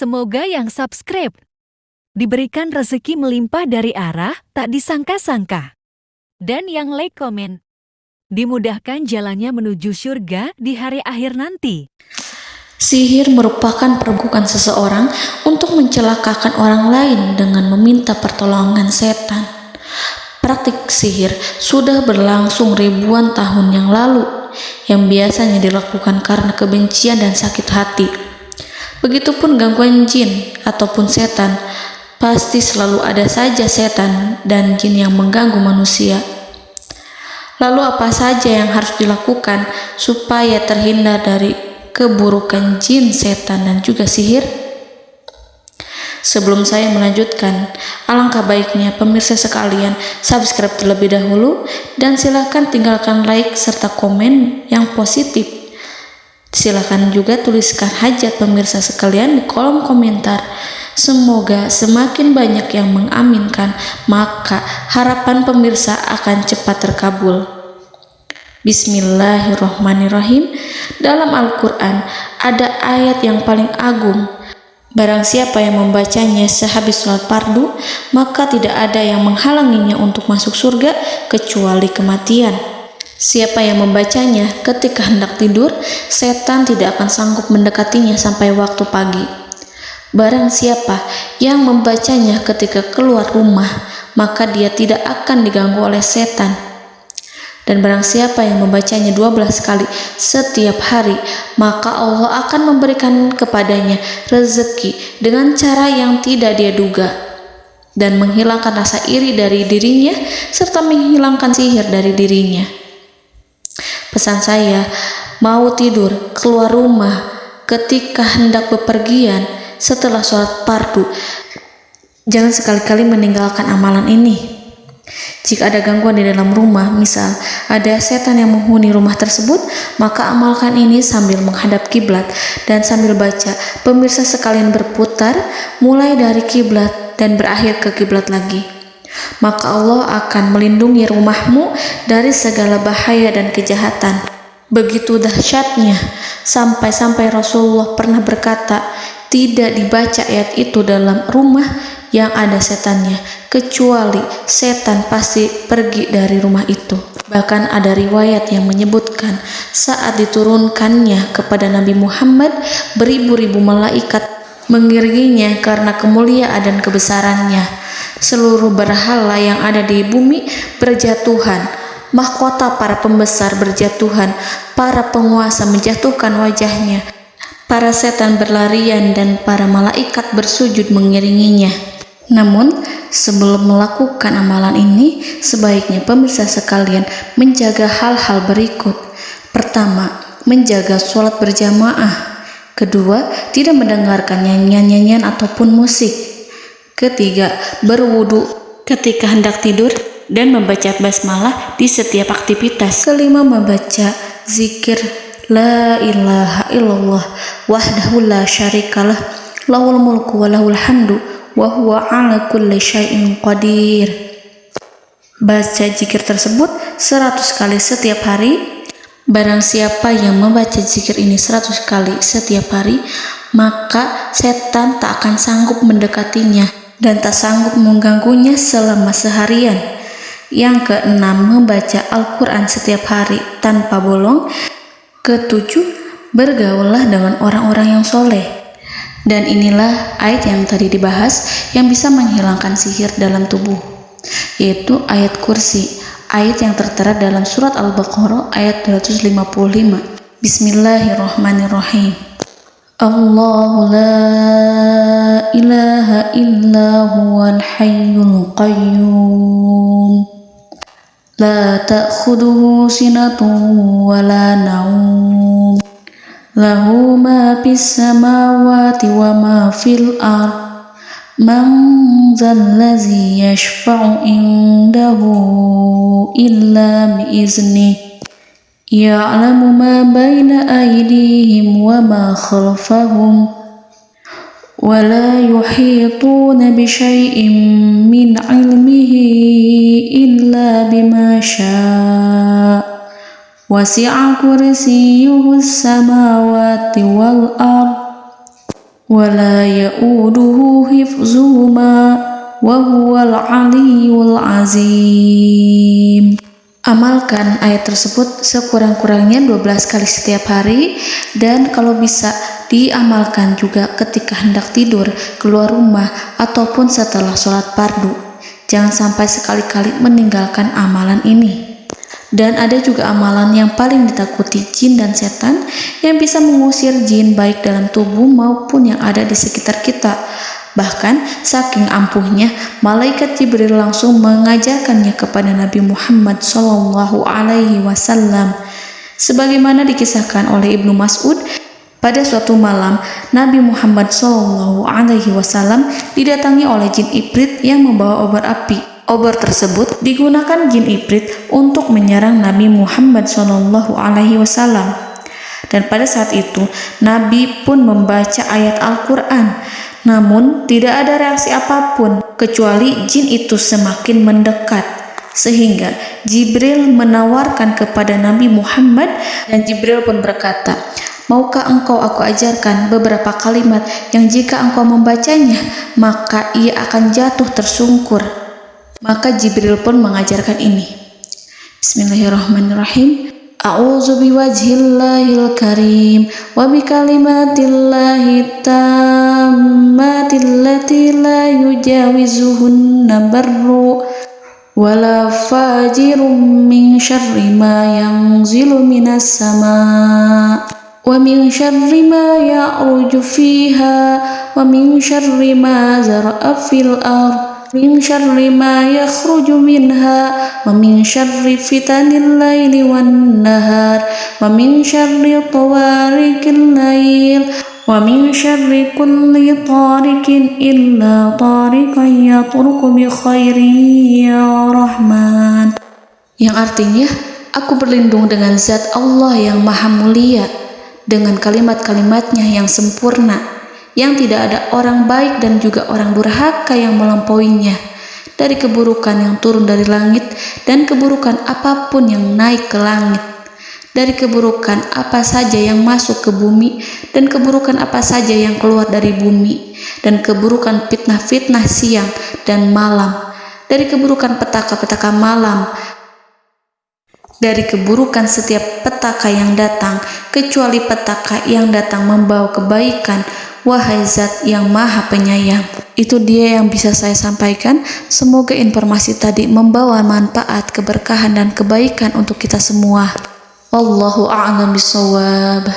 Semoga yang subscribe diberikan rezeki melimpah dari arah tak disangka-sangka. Dan yang like komen, dimudahkan jalannya menuju surga di hari akhir nanti. Sihir merupakan perbuatan seseorang untuk mencelakakan orang lain dengan meminta pertolongan setan. Praktik sihir sudah berlangsung ribuan tahun yang lalu, yang biasanya dilakukan karena kebencian dan sakit hati. Begitupun gangguan jin ataupun setan, pasti selalu ada saja setan dan jin yang mengganggu manusia. Lalu apa saja yang harus dilakukan supaya terhindar dari keburukan jin, setan, dan juga sihir? Sebelum saya melanjutkan, alangkah baiknya pemirsa sekalian subscribe terlebih dahulu dan silakan tinggalkan like serta komen yang positif. Silakan juga tuliskan hajat pemirsa sekalian di kolom komentar. Semoga semakin banyak yang mengaminkan, maka harapan pemirsa akan cepat terkabul. Bismillahirrahmanirrahim. Dalam Al-Quran ada ayat yang paling agung. Barang siapa yang membacanya sehabis sholat fardu, maka tidak ada yang menghalanginya untuk masuk surga kecuali kematian. Siapa yang membacanya ketika hendak tidur, setan tidak akan sanggup mendekatinya sampai waktu pagi. Barang siapa yang membacanya ketika keluar rumah, maka dia tidak akan diganggu oleh setan. Dan barang siapa yang membacanya 12 kali setiap hari, maka Allah akan memberikan kepadanya rezeki dengan cara yang tidak dia duga, dan menghilangkan rasa iri dari dirinya, serta menghilangkan sihir dari dirinya. Pesan saya, mau tidur, keluar rumah, ketika hendak bepergian, setelah sholat fardu, jangan sekali-kali meninggalkan amalan ini. Jika ada gangguan di dalam rumah, misal ada setan yang menghuni rumah tersebut, maka amalkan ini sambil menghadap kiblat dan sambil baca. Pemirsa sekalian berputar mulai dari kiblat dan berakhir ke kiblat lagi. Maka Allah akan melindungi rumahmu dari segala bahaya dan kejahatan. Begitu dahsyatnya, sampai-sampai Rasulullah pernah berkata, tidak dibaca ayat itu dalam rumah yang ada setannya, kecuali setan pasti pergi dari rumah itu. Bahkan ada riwayat yang menyebutkan saat diturunkannya kepada Nabi Muhammad, beribu-ribu malaikat mengiringinya karena kemuliaan dan kebesarannya. Seluruh berhala yang ada di bumi berjatuhan, mahkota para pembesar berjatuhan, para penguasa menjatuhkan wajahnya, para setan berlarian, dan para malaikat bersujud mengiringinya. Namun, sebelum melakukan amalan ini, sebaiknya pemirsa sekalian menjaga hal-hal berikut. Pertama, menjaga sholat berjamaah. Kedua, tidak mendengarkan nyanyian-nyanyian ataupun musik. Ketiga, berwudu ketika hendak tidur dan membaca basmalah di setiap aktivitas. Kelima, membaca zikir la ilaha illallah wahdahu la syarikalah lahul mulku wa lahul hamdu wa huwa ala kulli syai'in qadir. Baca zikir tersebut 100 kali setiap hari. Barang siapa yang membaca zikir ini 100 kali setiap hari, maka setan tak akan sanggup mendekatinya dan tak sanggup mengganggunya selama seharian. Yang keenam, membaca Al-Quran setiap hari tanpa bolong. Ketujuh, bergaullah dengan orang-orang yang soleh. Dan inilah ayat yang tadi dibahas yang bisa menghilangkan sihir dalam tubuh, yaitu ayat kursi, ayat yang tertera dalam surat Al-Baqarah ayat 255. Bismillahirrahmanirrahim. Allahu la ilaha illa huwal hayyul qayyum la ta'khuduhu sinatun wa la naum lahu ma fis samawati wa ma fil ard man zallazi yashfa'u indahu illa biiznihi ya'lamu ma baina aydihim wa ma khalfahum wa la yuhituna bi syai'in min 'ilmihi illa bima syaa' wasi'a kursiyyuhu as-samawati wal ard ولا يؤوده حفظهما وهو العلي العظيم. Amalkan ayat tersebut sekurang-kurangnya 12 kali setiap hari, dan kalau bisa diamalkan juga ketika hendak tidur, keluar rumah, ataupun setelah sholat fardu. Jangan sampai sekali-kali meninggalkan amalan ini. Dan ada juga amalan yang paling ditakuti jin dan setan, yang bisa mengusir jin baik dalam tubuh maupun yang ada di sekitar kita. Bahkan saking ampuhnya, malaikat Jibril langsung mengajarkannya kepada Nabi Muhammad SAW. Sebagaimana dikisahkan oleh Ibnu Mas'ud, pada suatu malam Nabi Muhammad SAW didatangi oleh jin Ifrit yang membawa obor api. Obor tersebut digunakan jin Ifrit untuk menyerang Nabi Muhammad SAW. Dan pada saat itu Nabi pun membaca ayat Al-Quran. Namun tidak ada reaksi apapun, kecuali jin itu semakin mendekat. Sehingga Jibril menawarkan kepada Nabi Muhammad, dan Jibril pun berkata, "Maukah engkau aku ajarkan beberapa kalimat yang jika engkau membacanya, maka ia akan jatuh tersungkur?" Maka Jibril pun mengajarkan ini. Bismillahirrahmanirrahim. A'udzu biwajhillahil karim wa bikalimatillahi tammatil lati la yujawizuhunna barru wala fajirum min syarri ma yanzilu minas sama wa min syarri ma ya'ruju fiha wa min syarri ma zara'a fil ardh min syarri ma yakhruju minha wa min syarri fitanil laili wan nahar wa min syarri tawarikil lail wa min syarri kulli tarikin illa tarikan yatruku bi khairin ya Rahman. Yang artinya, aku berlindung dengan zat Allah yang maha mulia, dengan kalimat-kalimatnya yang sempurna, yang tidak ada orang baik dan juga orang durhaka yang melampauinya, dari keburukan yang turun dari langit dan keburukan apapun yang naik ke langit, dari keburukan apa saja yang masuk ke bumi dan keburukan apa saja yang keluar dari bumi, dan keburukan fitnah-fitnah siang dan malam, dari keburukan petaka-petaka malam, dari keburukan setiap petaka yang datang, kecuali petaka yang datang membawa kebaikan. Wahai Zat yang Maha Penyayang. Itu dia yang bisa saya sampaikan. Semoga informasi tadi membawa manfaat, keberkahan dan kebaikan untuk kita semua. Wallahu a'lam bishawab.